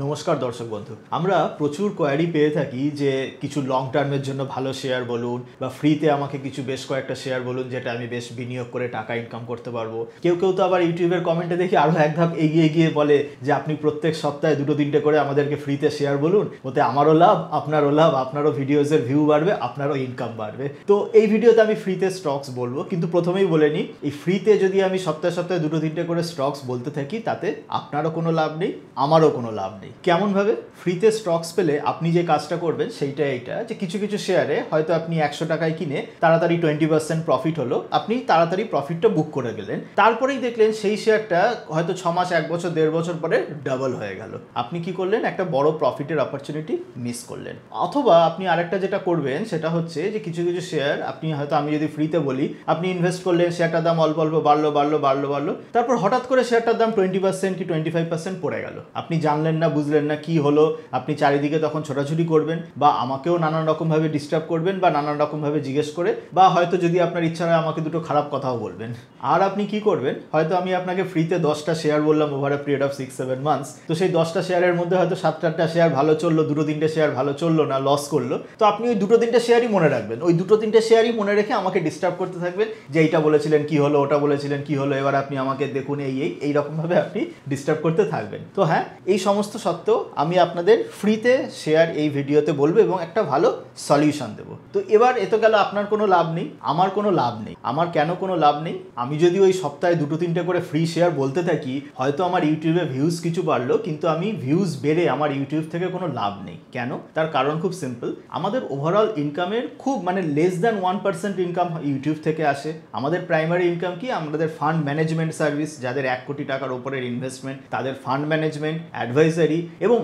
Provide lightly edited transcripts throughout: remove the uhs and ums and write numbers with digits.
নমস্কার দর্শক বন্ধু, আমরা প্রচুর কোয়ারি পেয়ে থাকি যে কিছু লং টার্মের জন্য ভালো শেয়ার বলুন বা ফ্রিতে আমাকে কিছু বেশ কয়েকটা শেয়ার বলুন যেটা আমি বেশ বিনিয়োগ করে টাকা ইনকাম করতে পারবো। কেউ কেউ তো আবার ইউটিউবের কমেন্টে দেখি আরও এক ধাপ এগিয়ে গিয়ে বলে যে আপনি প্রত্যেক সপ্তাহে দুটো তিনটে করে আমাদেরকে ফ্রিতে শেয়ার বলুন, ওতে আমারও লাভ, আপনারও লাভ, আপনারও ভিডিওসের ভিউ বাড়বে, আপনারও ইনকাম বাড়বে। তো এই ভিডিওতে আমি ফ্রিতে স্টকস বলবো, কিন্তু প্রথমেই বলে নিই এই ফ্রিতে যদি আমি সপ্তাহে সপ্তাহে দুটো তিনটে করে স্টকস বলতে থাকি তাতে আপনারও কোনো লাভ নেই, আমারও কোনো লাভ নেই। কেমনভাবে? ফ্রিতে স্টকস পেলে আপনি যে কাজটা করবেন সেইটা এইটা যে কিছু কিছু শেয়ারে হয়তো আপনি 100 টাকায় কিনে তাড়াতাড়ি 20% প্রফিট হলো, আপনি তাড়াতাড়ি প্রফিটটা বুক করে গেলেন, তারপরেই দেখলেন সেই শেয়ারটা হয়তো 6 মাস 1 বছর 1.5 বছর পরে ডাবল হয়ে গেল। আপনি কি করলেন? একটা বড় প্রফিটের অপরচুনিটি মিস করলেন। অথবা আপনি আরেকটা যেটা করবেন সেটা হচ্ছে যে কিছু কিছু শেয়ার আপনি হয়তো, আমি যদি ফ্রিতে বলি, আপনি ইনভেস্ট করলেন, শেয়ারটার দাম অল্প অল্প বাড়লো বাড়লো বাড়লো বাড়লো, তারপর হঠাৎ করে শেয়ারটার দাম 20% কি 25% পড়ে গেল। আপনি জানলেন না, বুঝলেন না কি হলো, আপনি চারিদিকে তখন ছোটাছুটি করবেন বা আমাকেও নানান রকমভাবে ডিস্টার্ব করবেন বা নানান রকমভাবে জিজ্ঞেস করে, বা হয়তো যদি আপনার ইচ্ছা হয় আমাকে দুটো খারাপ কথাও বলবেন। আর আপনি কি করবেন? হয়তো আমি আপনাকে ফ্রিতে 10টা শেয়ার বললাম over a period of 6-7 months, তো সেই 10টা শেয়ারের মধ্যে হয়তো 7-8টা শেয়ার ভালো চললো, দুটো তিনটে শেয়ার ভালো চললো না, লস করলো, তো আপনি ওই দুটো তিনটে শেয়ারই মনে রাখবেন, ওই দুটো তিনটে শেয়ারই মনে রেখে আমাকে ডিস্টার্ব করতে থাকবেন যে এইটা বলেছিলেন কি হলো, ওটা বলেছিলেন কি হলো, এবার আপনি আমাকে দেখুন, এইরকমভাবে আপনি ডিস্টার্ব করতে থাকবেন। তো হ্যাঁ, এই সমস্ত সত্ত্বেও আমি আপনাদের ফ্রিতে শেয়ার এই ভিডিওতে বলবো এবং একটা ভালো সলিউশন দেবো। তো এবার এতো গেল আপনার কোনো লাভ নেই, আমার কোনো লাভ নেই। আমার কেন কোনো লাভ নেই? আমি যদি ওই সপ্তাহে দুটো তিনটে করে ফ্রি শেয়ার বলতে থাকি, হয়তো আমার ইউটিউবে ভিউজ কিছু বাড়লো, কিন্তু আমি ভিউজ বেড়ে আমার ইউটিউব থেকে কোনো লাভ নেই। কেন? তার কারণ খুব সিম্পল। আমাদের ওভারঅল ইনকামের খুব লেস দ্যান 1% ইনকাম ইউটিউব থেকে আসে। আমাদের প্রাইমারি ইনকাম কি? আমাদের ফান্ড ম্যানেজমেন্ট সার্ভিস, যাদের 1 কোটি টাকার ওপরের ইনভেস্টমেন্ট, তাদের ফান্ড ম্যানেজমেন্ট, অ্যাডভাইজারি এবং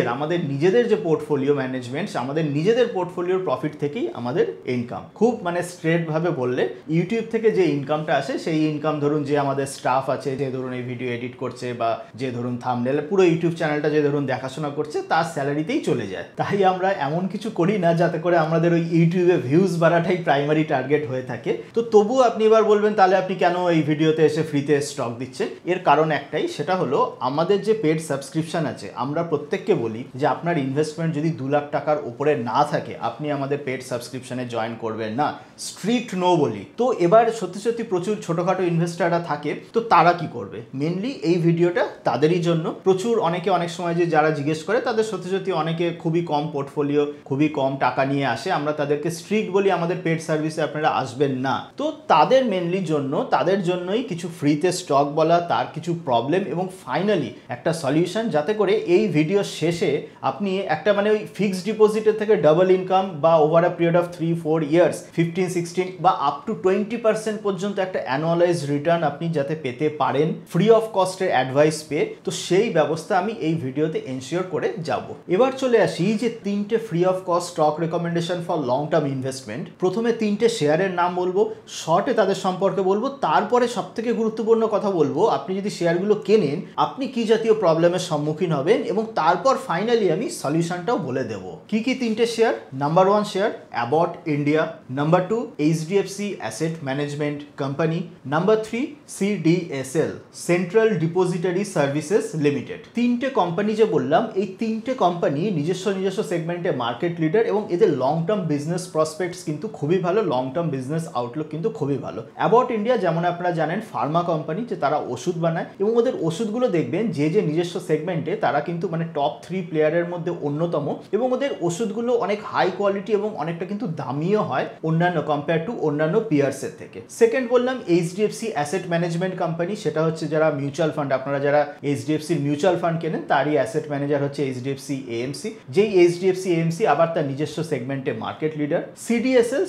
আমাদের নিজেদের যে পোর্টফোলিও ম্যানেজমেন্ট, আমাদের নিজেদের পোর্টফোলিওর প্রফিট থেকেই আমাদের ইনকাম। খুব স্ট্রেটভাবে বললে ইউটিউব থেকে যে ইনকামটা আসে সেই ইনকাম, ধরুন যে আমাদের স্টাফ আছে, যে ধরুন এই ভিডিও এডিট করছে বা যে ধরুন থাম্বনেল, পুরো ইউটিউব চ্যানেলটা যে ধরুন দেখাশোনা করছে, তার স্যালারিতেই চলে যায়। তাই আমরা এমন কিছু করি না যাতে করে আমাদের ওই ইউটিউবে ভিউজ বাড়াটাই প্রাইমারি টার্গেট হয়ে থাকে। তো তবুও আপনি এবার বলবেন তাহলে আপনি কেন এই ভিডিওতে এসে ফ্রিতে স্টক দিচ্ছেন? এর কারণ একটাই, সেটা হলো আমাদের যে পেড সাবস্ক্রিপশন আছে, আমরা প্রত্যেককে বলি যে আপনার ইনভেস্টমেন্ট যদি 2 লাখ টাকার উপরে না থাকে আপনি আমাদের পেড সাবস্ক্রিপশনে জয়েন করবেন না, স্ট্রিক্ট নো বলি। তো এবার সত্যি সত্যি প্রচুর ছোটোখাটো ইনভেস্টাররা থাকে, তো তারা কি করবে? মেনলি এই ভিডিওটা তাদেরই জন্য। প্রচুর অনেকে অনেক সময় যে যারা জিজ্ঞেস করে তাদের সত্যি সত্যি অনেকে খুবই কম পোর্টফোলিও, খুবই কম টাকা নিয়ে আসে, আমরা তাদেরকে স্ট্রিক্ট বলি আমাদের পেড সার্ভিসে আপনারা আসবেন না। তো তাদের মেনলি জন্য, তাদের জন্যই কিছু ফ্রিতে স্টক বলা, তার কিছু প্রবলেম এবং ফাইনালি একটা সলিউশন, যাতে করে এই ভিডিও শেষে আপনি একটা ওই ফিক্সড ডিপোজিটের থেকে ডাবল ইনকাম বা over a period of 3-4 years 15-16 বা আপ টু 20% পর্যন্ত একটা অ্যানুয়ালাইজ রিটার্ন আপনি যাতে পেতে পারেন ফ্রি অফ কস্টের অ্যাডভাইস পেয়ে, তো সেই ব্যবস্থা আমি এই ভিডিওতে এনশিওর করে যাব। এবার চলে আসি যে 3টে free of cost stock recommendation for long term investment. প্রথমে 3টে শেয়ারের নাম বলবো, শর্টে তাদের সম্পর্কে বলবো, তারপরে সবথেকে গুরুত্বপূর্ণ কথা বলবো আপনি যদি শেয়ারগুলো কেনেন আপনি কি জাতীয় প্রবলেমের সম্মুখীন হবেন, এবং তারপর ফাইনালি আমি সলিউশনটাও বলে দেবো। কি 3টে share? Number 1 share Abbott India, number 2 HDFC asset management company, number 3 CDSL central depository services limited. 3টে কোম্পানি যে বললাম, এই 3টে কোম্পানি নিজস্ব সেগমেন্টে মার্কেট লিডার এবং এদের লং টার্ম বিজনেস প্রসপেক্টস কিন্তু খুবই ভালো, লং টার্ম বিজনেস আউটলুক কিন্তু খুবই ভালো। অ্যাবট ইন্ডিয়া যেমন আপনারা জানেন ফার্মা কোম্পানি, যে তারা ওষুধ বানায় এবং ওদের ওষুধগুলো দেখবেন যে নিজস্ব সেগমেন্টে তারা কিন্তু টপ 3 প্লেয়ারের মধ্যে অন্যতম, এবং ওদের ওষুধগুলো অনেক হাই কোয়ালিটি এবং অনেকটা কিন্তু দামিও হয় অন্যান্য কম্পেয়ার টু অন্যান্য পিয়ার্সের থেকে। সেকেন্ড বললাম HDFC অ্যাসেট ম্যানেজমেন্ট কোম্পানি, সেটা হচ্ছে যারা মিউচুয়াল ফান্ড, আপনারা যারা HDFC মিউচুয়াল ফান্ড কেনেন তারই অ্যাসেট ম্যানেজার হচ্ছে HDFC AMC, যেই HDFC AMC আবার তার নিজস্ব সেগমেন্টে মার্কেট লিডার।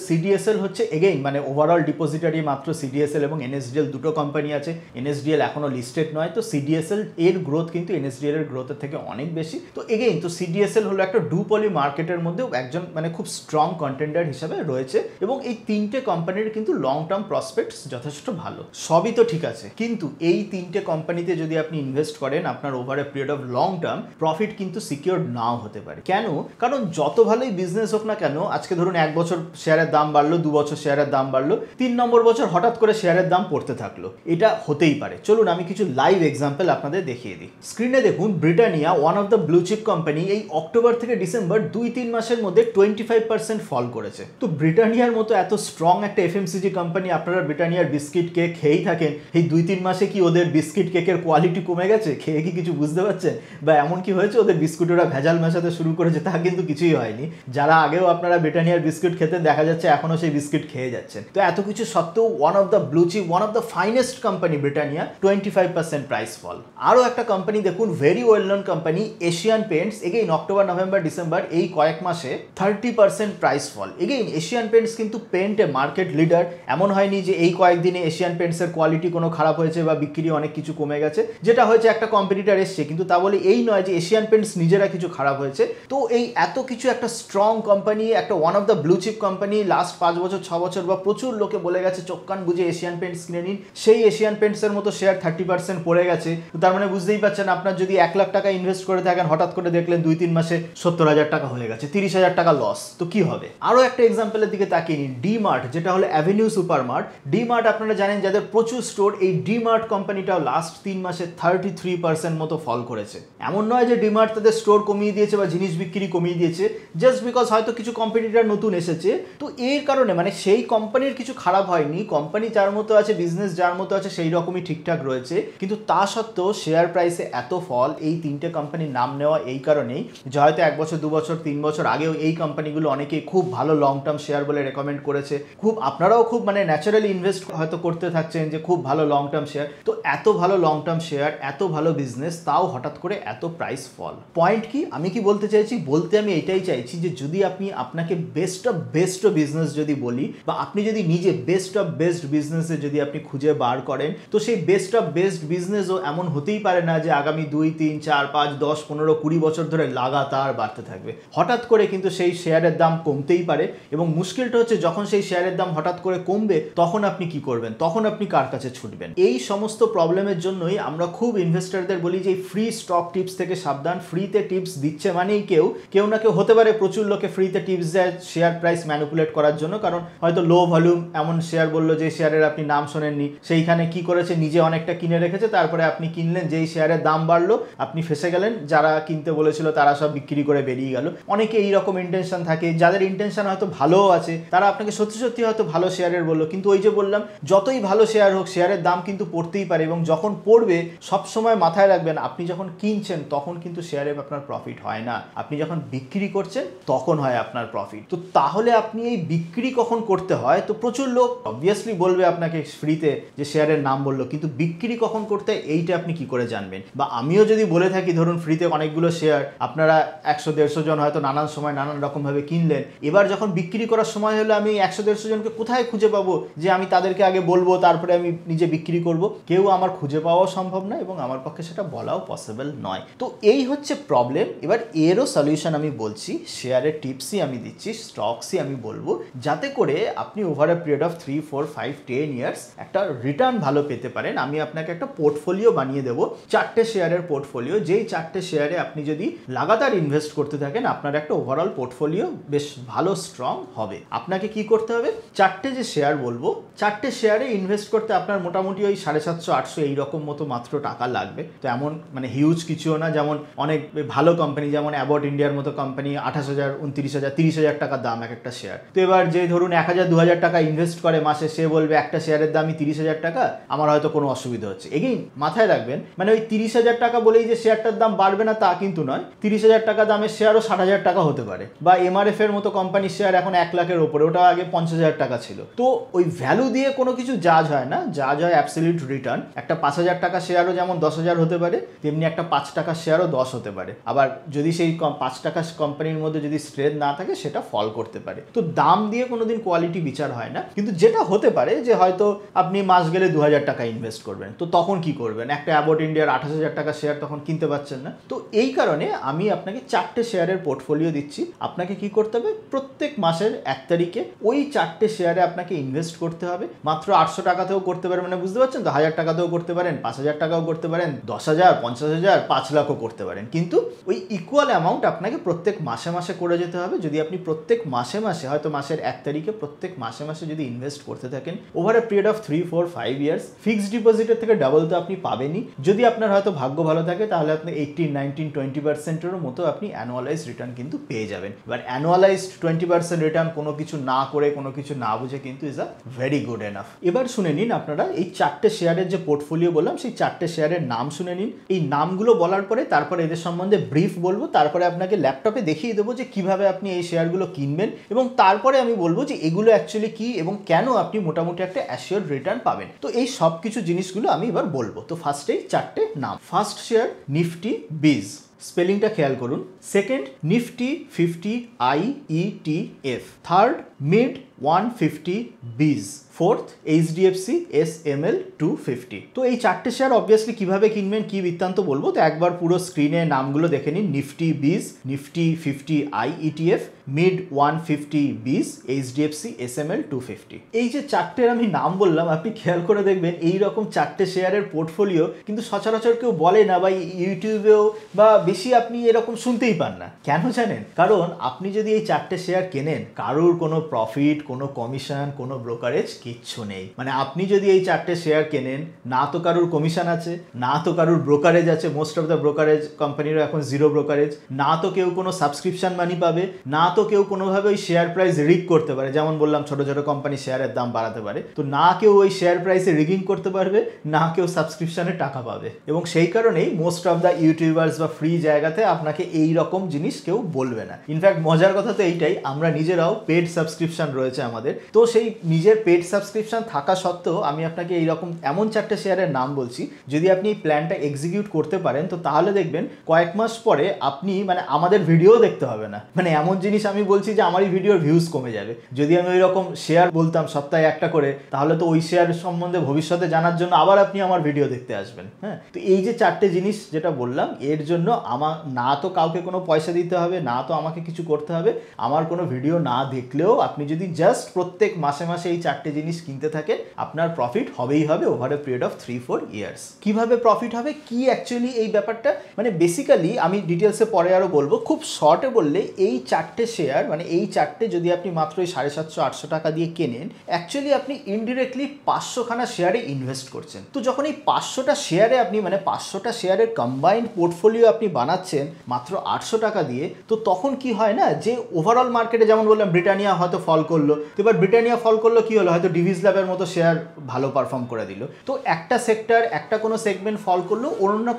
CDSL হচ্ছে এগেইন ওভারঅল ডিপোজিটারি মাত্র CDSL এবং NSDL দুটো কোম্পানি আছে, NSDL এখনো লিস্টেড নয়, তো CDSL এর গ্রোথ কিন্তু NSDL এর গ্রোথের থেকে অনেক বেশি। তো এগেইন তো CDSL হলো একটা ডুপলি মার্কেটের মধ্যেও একজন খুব স্ট্রং কন্টেন্ডার হিসাবে রয়েছে, এবং এই 3টে কোম্পানির কিন্তু লং টার্ম প্রসপেক্টস যথেষ্ট ভালো। সবই তো ঠিক আছে, কিন্তু এই 3টে কোম্পানিতে যদি আপনি ইনভেস্ট করেন আপনার over a period of long term profit কিন্তু সিকিউর নাও হতে পারে। কেন? কারণ যত ভালোই বিজনেস হোক না কেন, আজকে ধরুন 1 বছর শেয়ারের দাম বাড়লো, 2 বছর শেয়ারের দাম বাড়লো, 3 নম্বর বছর হঠাৎ করে শেয়ারের দাম পড়তে থাকলো, এটা হতেই পারে। চলুন আমি কিছু লাইভ এক্সাম্পল আপনাদের দেখিয়ে দিই। স্ক্রিনে দেখুন Britannia one of the blue chip company এই অক্টোবর থেকে ডিসেম্বর 2-3 মাসের মধ্যে 25% ফল করেছে। তো ব্রিটানিয়ার মতো এত স্ট্রং একটা এফএমসিজি কোম্পানি, আপনারা ব্রিটানিয়ার বিস্কিট কেক খেয়েই থাকেন, এই 2-3 মাসে কি ওদের বিস্কিট কেকের কোয়ালিটি কমে গেছে? খেয়ে কি কিছু বুঝতে পারছেন? বা এমন কি হয়েছে ওদের বিস্কুট ওরা ভেজাল মেশাতে শুরু করেছে? তা কিন্তু কিছুই হয়নি। যারা আগেও আপনারা ব্রিটানিয়ার বিস্কুট খেতেন, দেখা যাচ্ছে এখনও সেই বিস্কিট খেয়ে যাচ্ছেন। তো এত কিছু সত্ত্বেও one of the blue chip, one of the finest company Britannia, 25% price fall. আরও একটা কোম্পানি দেখুন, very well known company Asian Paints, again October November December এই কয়েক মাসে 30% price fall. Again Asian Paints কিন্তু পেন্টে মার্কেট লিডার, এমন হয়নি যে এই কয়েকদিনে এশিয়ান পেন্টসের কোয়ালিটি কোনো খারাপ হয়েছে বা বিক্রি অনেক কিছু কমে গেছে। যেটা হয়েছে একটা কম্পিটিটার এসছে, কিন্তু তা বলে এই নয় যে এশিয়ান পেন্টস নিজেরা কিছু খারাপ হয়েছে। তো এই এত কিছু একটা স্ট্রং কোম্পানি, একটা one of the blue chip company, last 5 বছর 6 বছর বা প্রচুর লোকে বলে গেছে চোখ কান বুঝে এশিয়ান পেন্টস কিনে নিন, সেই এশিয়ান পেন্টসের মতো শেয়ার 30% পড়ে গেছে। তো তার মানে বুঝতেই পারছেন, আপনার যদি 1 লাখ টাকা ইনভেস্ট করে থাকেন, হঠাৎ করে দেখলেন 2-3 মাসে 70,000 টাকা হয়ে গেছে, 30,000 টাকা লস, তো কি হবে? আরও একটা এক্সাম্পলের দিকে তাকিয়ে নিন, ডি মার্ট, যেটা হলো অ্যাভিনিউ সুপারমার্ট। ডি মার্ট আপনারা জানেন যাদের প্রচুর স্টোর, এই ডি মার্ট কোম্পানিটাও লাস্ট 3 মাসে 33% মতো ফল করেছে। এমন নয় যে ডি মার্ট তাদের স্টোর কমিয়ে দিয়েছে বা জিনিস বিক্রি কমিয়ে দিয়েছে, জাস্ট বিকজ হয়তো কিছু কম্পিটিটর নতুন এসেছে। তো এর কারণে মানে সেই কোম্পানির কিছু খারাপ হয়নি, কোম্পানি যার মতো আছে, বিজনেস যার মতো আছে সেই রকমই ঠিকঠাক রয়েছে, কিন্তু তা সত্ত্বেও শেয়ার প্রাইসে এত ফল। এই 3টে কোম্পানির নাম নেওয়া এই কারণেই যে হয়তো 1 বছর 2 বছর 3 বছর আগেও এই কোম্পানিগুলো অনেকেই খুব ভালো লং টার্ম শেয়ার বলে রেকমেন্ড করেছে, খুব আপনারাও খুব মানে ন্যাচারালি ইনভেস্ট হয়তো করতে থাকছেন যে খুব ভালো লং টার্ম শেয়ার। তো এত ভালো লং টার্ম শেয়ার, এত ভালো বিজনেস, তাও হঠাৎ করে এত প্রাইস ফল। পয়েন্ট কি আমি কি বলতে চাইছি? বলতে আমি এটাই চাইছি যে যদি আপনি আপনাকে বেস্ট অফ বেস্ট বিজনেস যদি বলি, বা আপনি যদি নিজে বেস্ট অফ বেস্ট বিজনেসে যদি আপনি খুঁজে বার করেন, তো সেই বেস্ট অফ বেস্ট বিজনেসও এমন হতেই পারে না যে আগামী 2, 3, 4, 5, 10, 15, 20 বছর ধরে লাগাতার বাড়তে থাকবে। হঠাৎ করে কিন্তু সেই শেয়ারের দাম কমতেই পারে, এবং মুশকিলটা হচ্ছে যখন সেই শেয়ারের দাম হঠাৎ করে কমবে, তখন আপনি কি করবেন? তখন আপনি কার কাছে ছুটবেন? এই সমস্ত প্রবলেমের জন্যই আমরা খুব ইনভেস্টরদের বলি যে ফ্রি স্টক টিপস থেকে সাবধান। ফ্রিতে টিপস দিচ্ছে মানেই কেউ না কেউ হতে পারে, প্রচুর লোকে ফ্রিতে টিপস দেয় শেয়ার প্রাইস ম্যানিপুলেট করার জন্য, কারণ হয়তো লো ভলিউম এমন শেয়ার বললো যে শেয়ারের আপনি নাম শোনেননি, সেইখানে কি করেছে নিজে অনেকটা কিনে রেখেছে, তারপরে আপনি কিনলেন, যেই শেয়ারের দাম বাড়লো আপনি ফেসে গেলেন, যারা কিনতে বলেছিল তারা সব বিক্রি করে বেরিয়ে গেল। অনেকে এইরকম ইন্টেনশন থাকে, যাদের ইন্টেনশন হয়তো ভালোও আছে, তারা আপনাকে সত্যি সত্যি হয়তো ভালো শেয়ারের বললো, কিন্তু ওই যে বললাম যতই ভালো শেয়ার হোক, শেয়ারের দাম কিন্তু পড়তেই পারে, এবং যখন পড়বে সবসময় মাথায় রাখবেন আপনি যখন কিনছেন তখন কিন্তু শেয়ারে আপনার প্রফিট হয় না, আপনি যখন বিক্রি করছেন তখন হয় আপনার প্রফিট। তো তাহলে আপনি এই বিক্রি কখন করতে হয়? তো প্রচুর লোক অবভিয়াসলি বলবে আপনাকে ফ্রিতে যে শেয়ারের নাম বললো, কিন্তু বিক্রি কখন করতে হয় এইটা আপনি কি করে জানবেন? বা আমিও যদি বলে থাকি ধরুন ফ্রিতে অনেকগুলো শেয়ার আপনারা 100-150 জন হয়তো নানান সময় নানান রকমভাবে কিনলেন, এবার যখন বিক্রি করার সময় হলো আমি 100-150 জনকে কোথায় খুঁজে পাবো যে আমি তাদেরকে আগে বলবো তারপরে আমি নিজে বিক্রি করব? কেউ আমার খুঁজে পাওয়াও সম্ভব নয়, এবং আমার পক্ষে সেটা বলাও পসিবল নয়। তো এই হচ্ছে প্রবলেম। এবার এরও সলিউশন আমি বলছি, শেয়ারের টিপসই আমি দিচ্ছি, স্টকসই আমি বলবো, যাতে করে আপনি over a period of 3, 4, 5, 10 years একটা রিটার্ন ভালো পেতে পারেন। আমি আপনাকে একটা পোর্টফোলিও বানিয়ে দেবো, 4টে শেয়ারের পোর্টফোলিও, যেই 4টে শেয়ারে আপনি যদি লাগাতার ইনভেস্ট করতে থাকেন আপনার একটা ওভারঅল পোর্টফোলিও বেশ ভালো স্ট্রং হবে। আপনাকে কি করতে হবে? 4টে যে শেয়ার বলবো, 4টে শেয়ারে ইনভেস্ট করতে আপনার মোটামুটি ওই 750-800 এইরকম মতো মাত্র টাকা লাগবে। তো এমন মানে হিউজ কিছুও না, যেমন অনেক ভালো কোম্পানি যেমন অ্যাবট ইন্ডিয়ার মতো কোম্পানি 28,000, 29,000, 30,000 টাকা দাম এক একটা শেয়ার। তো এবার যে ধরুন 1,000-2,000 টাকা ইনভেস্ট করে মাসে, সে বলবে একটা শেয়ারের দামই 30,000 টাকা, আমার হয়তো কোনো অসুবিধা হচ্ছে। এগেইন মাথায় রাখবেন, মানে ওই 30,000 টাকা বলেই যে শেয়ারটার দাম বাড়বে না তা কিন্তু নয়। 30,000 টাকা দামের শেয়ারও 60,000 টাকা হতে পারে, বা এমআরএফ এর মতো কোম্পানির শেয়ার এখন 1 লাখের ওপরে, ওটা আগে 50,000 টাকা ছিল। তো ওই ভ্যালু দিয়ে কোনো কিছু জাজ হয় না, জাজ হয় অ্যাবসলিউট রিটার্ন। একটা 5,000 টাকা শেয়ারও যেমন 10,000 হতে পারে, তেমনি একটা 5 টাকা শেয়ারও 10 হতে পারে। আবার যদি সেই 5 টাকা কোম্পানির মধ্যে যদি স্ট্রেংথ না থাকে সেটা ফল করতে পারে। তো দাম দিয়ে কোনোদিন কোয়ালিটি বিচার হয় না, কিন্তু যেটা হতে পারে যে হয়তো আপনি মাস গেলে 2,000 টাকা ইনভেস্ট করবেন, তো তখন কি করবেন? একটা অ্যাবট ইন্ডিয়ার 28,000 টাকা শেয়ার তখন কিনতে পারছেন না। তো এই কারণে আমি আপনাকে 4টে শেয়ারের পোর্টফোলিও দিচ্ছি। আপনাকে কি করতে হবে? প্রত্যেক মাসের 1 তারিখে ওই 4টে শেয়ারে আপনাকে ইনভেস্ট করতে হবে। মাত্র 800 টাকাতেও করতে পারেন, মানে বুঝতে পারছেন তো, 1000 টাকাতেও করতে পারেন, 5,000 টাকাও করতে পারেন, 10,000, 50,000, 5 লাখও করতে পারেন, কিন্তু ওই ইকুয়াল অ্যামাউন্ট আপনাকে প্রত্যেক মাসে মাসে করে যেতে হবে। যদি আপনি প্রত্যেক মাসে মাসে, হয়তো মাসের 1 তারিখে প্রত্যেক মাসে মাসে যদি ইনভেস্ট করতে থাকেন over a period of 3, 4, 5 years, fixed ডিপোজিটের থেকে ডাবল তো আপনি পাবেনই। যদি আপনার হয়তো ভাগ্য ভালো থাকে, থাকে তাহলে আপনি 18, 19, 20%-এরও মতো আপনি অ্যানুয়ালাইজ রিটার্ন কিন্তু পেয়ে যাবেন। এবার অ্যানুয়ালাইজড 20% রিটার্ন কোনো কিছু না করে কোনো কিছু না বুঝে কিন্তু is a very good enough. এবার শুনে নিন আপনারা এই 4টে শেয়ারের যে পোর্টফোলিও বললাম সেই 4টে শেয়ারের নাম শুনে নিন। এই নামগুলো বলার পরে তারপরে এদের সম্বন্ধে ব্রিফ বলবো, তারপরে আপনাকে ল্যাপটপে দেখিয়ে দেবো যে কিভাবে আপনি এই শেয়ারগুলো কিনবেন এবং তারপরে আমি বলবো যে এগুলো অ্যাকচুয়ালি কি এবং কেন আপনি মোটামুটি একটা অ্যাসিওর রিটার্ন পাবেন। তো এই সব কিছু জিনিসগুলো আমি এবার বলবো। তো ফার্স্টেই 4টে নাম। ফার্স্ট শেয়ার নিফটি বিজ, স্পেলিংটা খেয়াল করুন। Second Nifty 50 IETF। Third mid 150 বিজ। Fourth HDFC SML 250। তো এই 4টে শেয়ার অবভিয়াসলি কিভাবে কিনবেন কি বৃত্তান্ত বলবো, তো একবার পুরো স্ক্রিনে নামগুলো দেখে নিন। নিফটি বিজ, নিফটি 50 IETF, মিড 150 বিজ, HDFC SML 250। এই যে 4টের আমি নাম বললাম আপনি খেয়াল করে দেখবেন এই রকম 4টে শেয়ারের পোর্টফোলিও কিন্তু সচরাচর কেউ বলে না বা ইউটিউবেও বা বেশি আপনি এরকম শুনতেই পান না। কেন জানেন? কারণ আপনি যদি এই 4টে শেয়ার কেনেন কারোর কোনো প্রফিট, কোনো কমিশন, কোনো ব্রোকারেজ কিচ্ছু নেই। মানে আপনি যদি এই 4টে শেয়ার কেনেন না তো কারোর কমিশন আছে, না তো কারোর ব্রোকারেজ আছে, মোস্ট অফ দ্য ব্রোকারেজ কোম্পানিরও এখন জিরো ব্রোকারেজ, না তো কেউ কোনো সাবস্ক্রিপশন মানি পাবে, না তো কেউ কোনোভাবে ওই শেয়ার প্রাইস রিগ করতে পারে, যেমন বললাম ছোট ছোট কোম্পানি শেয়ারের দাম বাড়াতে পারে, তো না কেউ ওই শেয়ার প্রাইসে রিগিং করতে পারবে, না কেউ সাবস্ক্রিপশনে টাকা পাবে। এবং সেই কারণেই মোস্ট অফ দ্য ইউটিউবার্স বা ফ্রি জায়গাতে আপনাকে এই রকম জিনিস কেউ বলবে না। ইনফ্যাক্ট মজার কথা তো এইটাই, আমরা নিজেরাও পেড সাবস্ক্রিপশন রয়েছে আমাদের, তো সেই নিজের পেড সাবস্ক্রিপশন থাকা সত্ত্বেও আমি আপনাকে এইরকম এমন 4টে শেয়ারের নাম বলছি, যদি আপনি এই প্ল্যানটা এক্সিকিউট করতে পারেন তো তাহলে দেখবেন কয়েক মাস পরে আপনি মানে আমাদের ভিডিও দেখতে হবে না। মানে এমন জিনিস আমি বলছি যে আমার এই ভিডিওর ভিউজ কমে যাবে। যদি আমি ওই রকম শেয়ার বলতাম সপ্তাহে একটা করে, তাহলে তো ওই শেয়ার সম্বন্ধে ভবিষ্যতে জানার জন্য আবার আপনি আমার ভিডিও দেখতে আসবেন। হ্যাঁ, তো এই যে 4টে জিনিস যেটা বললাম এর জন্য আমার না তো কাউকে কোনো পয়সা দিতে হবে, না তো আমাকে কিছু করতে হবে। আমার কোনো ভিডিও না দেখলেও আপনি যদি জাস্ট প্রত্যেক মাসে মাসে এই 4টে জিনিস কিনতে থাকেন আপনার প্রফিট হবেই হবে over a period of 3-4 years. কিভাবে প্রফিট হবে, কি অ্যাকচুয়ালি এই ব্যাপারটা, মানে বেসিক্যালি আমি ডিটেলসে পরে আরও বলবো। খুব শর্টে বললে এই 4টে শেয়ার মানে এই 4টে যদি আপনি মাত্র ওই 750-800 টাকা দিয়ে কেনেন, অ্যাকচুয়ালি আপনি ইনডিরেক্টলি 500খানা শেয়ারে ইনভেস্ট করছেন। তো যখন এই 500টা শেয়ারে আপনি মানে 500টা শেয়ারের কম্বাইন্ড পোর্টফোলিও আপনি বানাচ্ছেন মাত্র 800 টাকা দিয়ে, তো তখন কি হয় না যে ওভারঅল মার্কেটে যেমন বললাম ব্রিটানিয়া হয়তো ফল করলো, তো এবার ব্রিটানিয়া ফল করলো কি হলো, হয়তো ডিভিস ল্যাবের মতো শেয়ার ভালো পারফর্ম করে দিল। তো একটা সেক্টর একটা কোনো সেগমেন্ট ফল করলো, অন্য না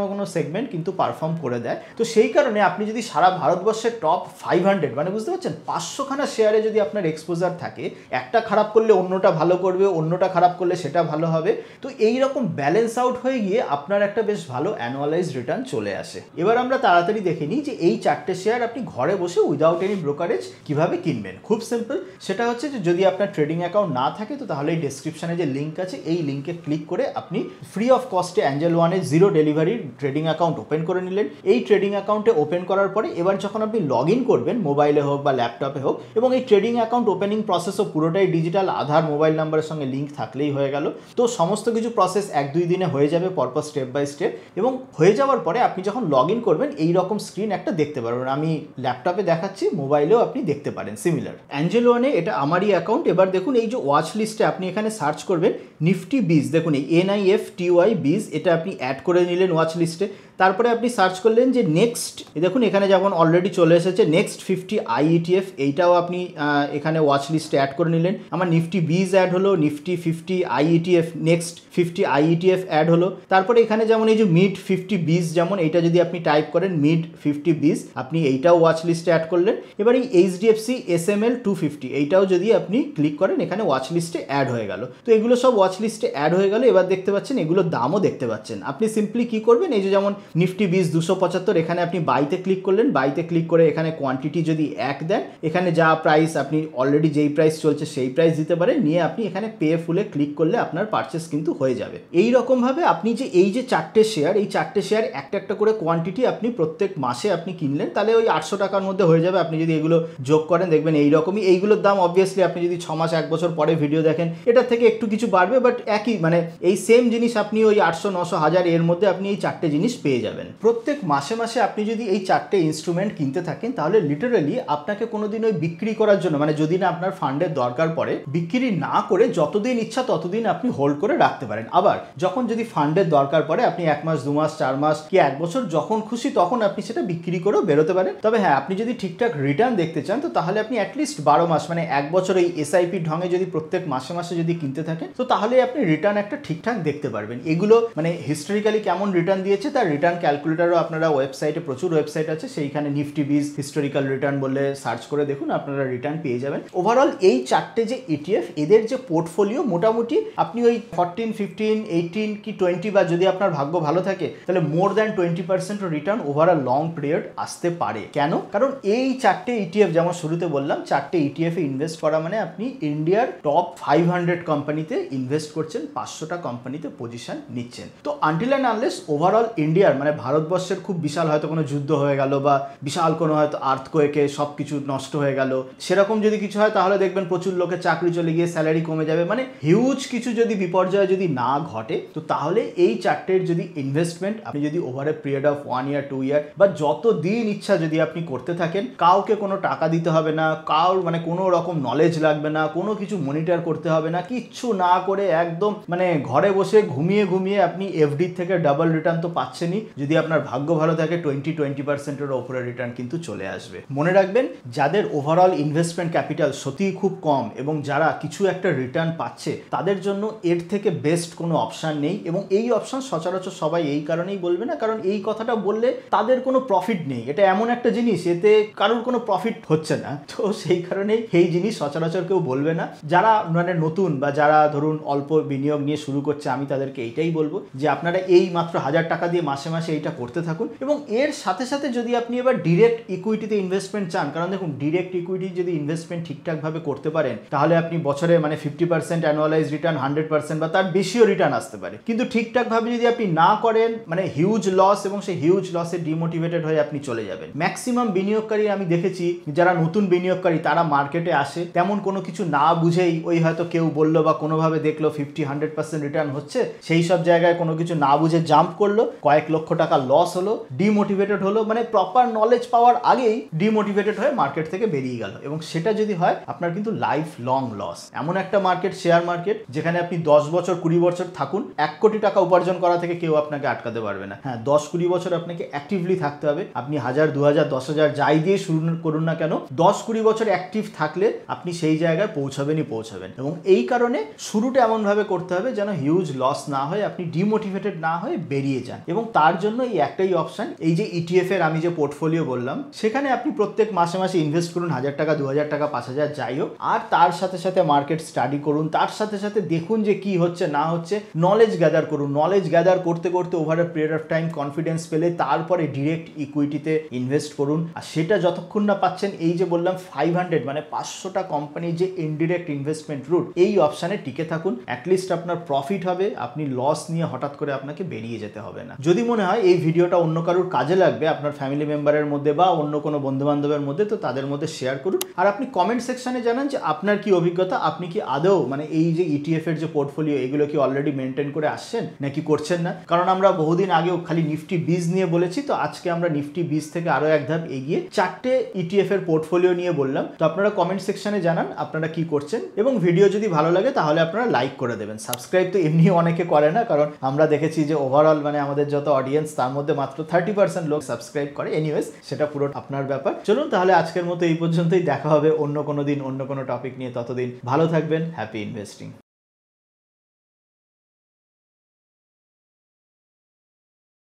কোনো সেগমেন্ট কিন্তু পারফর্ম করে দেয়। তো সেই কারণে আপনি যদি সারা ভারতবর্ষের টপ 500 মানে বুঝতে পারছেন 500খানা শেয়ারে যদি আপনার এক্সপোজার থাকে, একটা খারাপ করলে অন্যটা ভালো করবে, অন্যটা খারাপ করলে সেটা ভালো হবে। তো এই রকম ব্যালেন্স আউট হয়ে গিয়ে আপনার একটা বেশ ভালো অ্যানুয়ালাইজ রিটার্ন চলে আসে। এবার আমরা তাড়াতাড়ি দেখে নিই যে এই 4টে শেয়ার আপনি ঘরে বসে উইদাউট এনি ব্রোকারেজ কিভাবে কিনবেন। খুব সিম্পল, সেটা হচ্ছে যে যদি আপনার ট্রেডিং অ্যাকাউন্ট না থাকে তো তাহলে এই ডেসক্রিপশনে যে লিঙ্ক আছে এই লিঙ্কে ক্লিক করে আপনি ফ্রি অফ কস্টে অ্যাঞ্জেল ওয়ানের জিরো ডেলিভারির ট্রেডিং অ্যাকাউন্ট ওপেন করে নিলেন। এই ট্রেডিং অ্যাকাউন্টে ওপেন করার পরে এবার যখন আপনি লগ ইন করবেন মোবাইলে হোক বা ল্যাপটপে হোক, এবং এই ট্রেডিং অ্যাকাউন্ট ওপেনিং প্রসেসও পুরোটাই ডিজিটাল, আধার মোবাইল নাম্বারের সঙ্গে লিঙ্ক থাকলেই হয়ে গেল। তো সমস্ত কিছু প্রসেস 1-2 দিনে হয়ে যাবে পরপর স্টেপ বাই স্টেপ, এবং হয়ে যাওয়ার পরে আপনি যখন লগ ইন করবেন এই রকম স্ক্রিন একটা দেখতে পারবেন। আমি ল্যাপটপে দেখাচ্ছি, মোবাইলেও আপনি দেখতে পারেন সিমিলার। অ্যাঞ্জেল ওয়ানে এটা আমারই অ্যাকাউন্ট। এবার দেখুন এই যে ওয়াচ লিস্টে আপনি এখানে সার্চ করবেন নিফটি বিজ, দেখুন এই NIFTY বিজ, এটা আপনি অ্যাড করে নিলেন ওয়াচ লিস্টে। তারপরে আপনি সার্চ করলেন যে নেক্সট, দেখুন এখানে যেমন অলরেডি চলে এসেছে নেক্সট 50 IETF, এইটাও আপনি এখানে ওয়াচ লিস্টে অ্যাড করে নিলেন। আমার নিফটি বিজ অ্যাড হলো, Nifty 50 IETF next 50 IETF add হলো। তারপরে এখানে যেমন এই যে মিড 50 বিজ, যেমন এইটা যদি আপনি টাইপ করেন মিড 50 বিজ, আপনি এইটাও ওয়াচ লিস্টে অ্যাড করলেন। এবার এই HDFC SML 250 এইটাও যদি আপনি ক্লিক করেন এখানে ওয়াচ লিস্টে অ্যাড হয়ে গেল। তো এগুলো সব ওয়াচ লিস্টে অ্যাড হয়ে গেল। এবার দেখতে পাচ্ছেন এগুলোর দামও দেখতে পাচ্ছেন। আপনি সিম্পলি কি করবেন, এই যে যেমন নিফটি বিজ 275, এখানে আপনি বাইতে ক্লিক করলেন, বাইতে ক্লিক করে এখানে কোয়ান্টিটি যদি 1 দেন, এখানে যা প্রাইস আপনি অলরেডি যেই প্রাইস চলছে সেই প্রাইস দিতে পারেন, নিয়ে আপনি এখানে পে ফুলে ক্লিক করলে আপনার পারচেস কিন্তু হয়ে যাবে। এই রকমভাবে আপনি যে এই যে 4টে শেয়ার, এই 4টে শেয়ার একটা একটা করে কোয়ান্টিটি আপনি প্রত্যেক মাসে আপনি কিনলেন, তাহলে ওই 800 টাকার মধ্যে হয়ে যাবে। আপনি যদি এগুলো যোগ করেন দেখবেন এইরকমই। এইগুলোর দাম অবভিয়াসলি আপনি যদি 6 মাস 1 বছর পরে ভিডিও দেখেন এটার থেকে একটু কিছু বাড়বে, বাট একই মানে এই সেম জিনিস আপনি ওই 800, 900, 1000 এর মধ্যে আপনি এই 4টে জিনিস পেয়ে পেয়ে যাবেন। প্রত্যেক মাসে মাসে আপনি যদি এই 4টে ইনস্ট্রুমেন্ট কিনতে থাকেন তাহলে লিটারালি আপনাকে কোনোদিন ওই বিক্রি করার জন্য, মানে যদি না আপনার ফান্ডের দরকার পড়ে, বিক্রি না করে যতদিন ইচ্ছা ততদিন আপনি হোল্ড করে রাখতে পারেন। আবার যখন যদি ফান্ডের দরকার পড়ে আপনি 1 মাস 2 মাস 4 মাস কি 1 বছর যখন খুশি তখন আপনি সেটা বিক্রি করেও বেরোতে পারেন। তবে হ্যাঁ, আপনি যদি ঠিকঠাক রিটার্ন দেখতে চান তো তাহলে আপনি অ্যাটলিস্ট 12 মাস মানে 1 বছর এই এসআইপি ঢঙে যদি প্রত্যেক মাসে মাসে যদি কিনতে থাকেন তো তাহলে আপনি রিটার্ন একটা ঠিকঠাক দেখতে পারবেন। এগুলো মানে হিস্টোরিক্যালি কেমন রিটার্ন দিয়েছে তার রিটার্ন ক্যালকুলেটরও আপনারা ওয়েবসাইটে, প্রচুর ওয়েবসাইট আছে, সেইখানে নিফটি বিজ হিস্টোরিক্যাল রিটার্ন বলে সার্চ করে দেখুন, আপনারা রিটার্ন পেয়ে যাবেন। ওভারঅল এই 4টে যে ইটিএফ, এদের যে পোর্টফোলিও মোটামুটি আপনি ওই 14, 15, 18 কি 20 বা যদি আপনার ভাগ্য ভালো থাকে তাহলে more than 20% return over a long period আসতে পারে। কেন? কারণ এই 4টে ইটিএফ, যেমন শুরুতে বললাম, 4টে ইটিএফ এ ইনভেস্ট করা মানে আপনি ইন্ডিয়ার টপ 500 কোম্পানিতে ইনভেস্ট করছেন, 500টা কোম্পানিতে পজিশন নিচ্ছেন। তো আনটিল অ্যান্ড আনলেস ওভারঅল ইন্ডিয়ার মানে ভারতবর্ষের খুব বিশাল হয়তো কোনো যুদ্ধ হয়ে গেল বা বিশাল কোনো হয়তো আর্থকোয়েকে সব কিছু নষ্ট হয়ে গেল, সেরকম যদি কিছু হয় তাহলে দেখবেন প্রচুর লোকের চাকরি চলে গিয়ে স্যালারি কমে যাবে, মানে হিউজ কিছু যদি বিপর্যয় যদি না ঘটে তো তাহলে এই 4টের যদি ইনভেস্টমেন্ট আপনি যদি ওভার এ পিরিয়ড অফ 1 ইয়ার 2 ইয়ার বা যত দিন ইচ্ছা যদি আপনি করতে থাকেন, কাউকে কোনো টাকা দিতে হবে না, কাউর মানে কোনো রকম নলেজ লাগবে না, কোনো কিছু মনিটর করতে হবে না, কিচ্ছু না করে একদম মানে ঘরে বসে ঘুমিয়ে ঘুমিয়ে আপনি এফডি থেকে ডাবল রিটার্ন তো পাচ্ছেনই, যদি আপনার ভাগ্য ভালো থাকে 20% ওপরে রিটার্ন কিন্তু চলে আসবে। মনে রাখবেন, যাদের ওভারঅল ইনভেস্টমেন্ট ক্যাপিটাল সত্যিই খুব কম এবং যারা কিছু একটা রিটার্ন পাচ্ছে তাদের জন্য এর থেকে বেস্ট কোনো অপশান নেই। এবং এই অপশান সচরাচর সবাই এই কারণেই বলবে না, কারণ এই কথাটা বললে তাদের কোনো প্রফিট নেই, এটা এমন একটা জিনিস এতে কারোর কোনো প্রফিট হচ্ছে না, তো সেই কারণেই এই জিনিস সচরাচর কেউ বলবে না। যারা মানে নতুন বা যারা ধরুন অল্প বিনিয়োগ নিয়ে শুরু করছে, আমি তাদেরকে এইটাই বলবো যে আপনারা এই মাত্র 1000 টাকা দিয়ে মাসে মাসে এইটা করতে থাকুন। এবং এর সাথে সাথে যদি আপনি এবার ডিরেক্ট ইকুইটিতে ইনভেস্টমেন্ট চান, কারণ দেখুন ডিরেক্ট ইকুইটি যদি ইনভেস্টমেন্ট ঠিকঠাকভাবে করতে পারেন তাহলে আপনি বছরে মানে 50% অ্যানুয়ালাইজ রিটার্ন, 100% বা তার বেশিও রিটার্ন আসতে পারে। কিন্তু ঠিকঠাকভাবে যদি আপনি না করেন মানে হিউজ লস, এবং সেই হিউজ লসে ডিমোটিভেটেড হয়ে আপনি চলে যাবেন। ম্যাক্সিমাম বিনিয়োগকারী আমি দেখেছি যারা নতুন বিনিয়োগকারী তারা মার্কেটে আসে তেমন কোনো কিছু না বুঝেই, ওই হয়তো কেউ বললো বা কোনোভাবে দেখলো 50-100% রিটার্ন হচ্ছে, সেই সব জায়গায় কোনো কিছু না বুঝে জাম্প করলো, কয়েক লক্ষ টাকা লস হলো, ডিমোটিভেটেড হলো, মানে প্রপার নলেজ পাওয়ার আগেই ডিমোটিভেটেড হয়ে মার্কেট থেকে বেরিয়ে গেল। এবং সেটা যদি হয় আপনার কিন্তু লাইফ লং লস। এমন একটা মার্কেট শেয়ার মার্কেট যেখানে আপনি 10 বছর 20 বছর থাকুন, 1 কোটি টাকা উপার্জন করা থেকে কেউ আপনাকে আটকাতে পারবে না। হ্যাঁ, 10-20 বছর আপনাকে অ্যাক্টিভলি থাকতে হবে। আপনি 1000, 2000, 10,000 যাই দিয়ে শুরু করুন না কেন, 10-20 বছর অ্যাক্টিভ থাকলে আপনি সেই জায়গায় পৌঁছাবেনই পৌঁছাবেন। এবং এই কারণে শুরুটা এমনভাবে করতে হবে যেন হিউজ লস না হয়, আপনি ডিমোটিভেটেড না হয়ে বেরিয়ে যান। এবং তার জন্য এই একটাই অপশন, এই যে ইটিএফ এর আমি যে পোর্টফোলিও বললাম সেখানে আপনি প্রত্যেক মাসে মাসে ইনভেস্ট করুন 1000 টাকা, 2000 টাকা, 5000 যাই হোক, আর তার সাথে সাথে মার্কেট স্টাডি করুন, তার সাথে সাথে দেখুন যে কি হচ্ছে না হচ্ছে, নলেজ গ্যাদার করুন। নলেজ গ্যাদার করতে করতে over a period of time confidence পেলে তারপরে ডিরেক্ট ইকুইটিতে ইনভেস্ট করুন। আর সেটা যতক্ষণ না পাচ্ছেন, এই যে বললাম 500 মানে 500টা কোম্পানির যে ইনডিরেক্ট ইনভেস্টমেন্ট রুট, এই অপশানে টিকে থাকুন। অ্যাটলিস্ট আপনার প্রফিট হবে, আপনি লস নিয়ে হঠাৎ করে আপনাকে বেরিয়ে যেতে হবে না। যদি মনে হয় এই ভিডিওটা অন্য কারোর কাজে লাগবে, আপনার ফ্যামিলি মেম্বারের মধ্যে বা অন্য কোনো বন্ধু বান্ধবের মধ্যে, তো তাদের মধ্যে শেয়ার করুন। আর আপনি কমেন্ট সেকশনে জানান যে আপনার কি অভিজ্ঞতা, আপনি কি আদৌ মানে এই যে ইটিএফ এর যে পোর্টফোলিও এগুলো কি অলরেডি মেনটেন করে আসছেন নাকি করছেন না। কারণ আমরা বহুদিন আগেও খালি নিফটি বিজ নিয়ে বলেছি, তো আজকে আমরা নিফটি বিজ থেকে আরো এক ধাপ এগিয়ে 4টে ইটিএফ এর পোর্টফোলিও নিয়ে বললাম। তো আপনারা কমেন্ট সেকশনে জানান আপনারা কি করছেন, এবং ভিডিও যদি ভালো লাগে তাহলে আপনারা লাইক করে দেবেন। সাবস্ক্রাইব তো এমনি অনেকে করে না, কারণ আমরা দেখেছি যে ওভারঅল মানে আমাদের যত অডিয়েন্স তার মধ্যে মাত্র 30% লোক সাবস্ক্রাইব করে। এনিওয়েজ, সেটা পুরো আপনার ব্যাপার। চলুন তাহলে আজকের মতো এই পর্যন্তই, দেখা হবে অন্য কোনো দিন অন্য কোনো টপিক নিয়ে। ততদিন ভালো থাকবেন, হ্যাপি ইনভেস্টিং।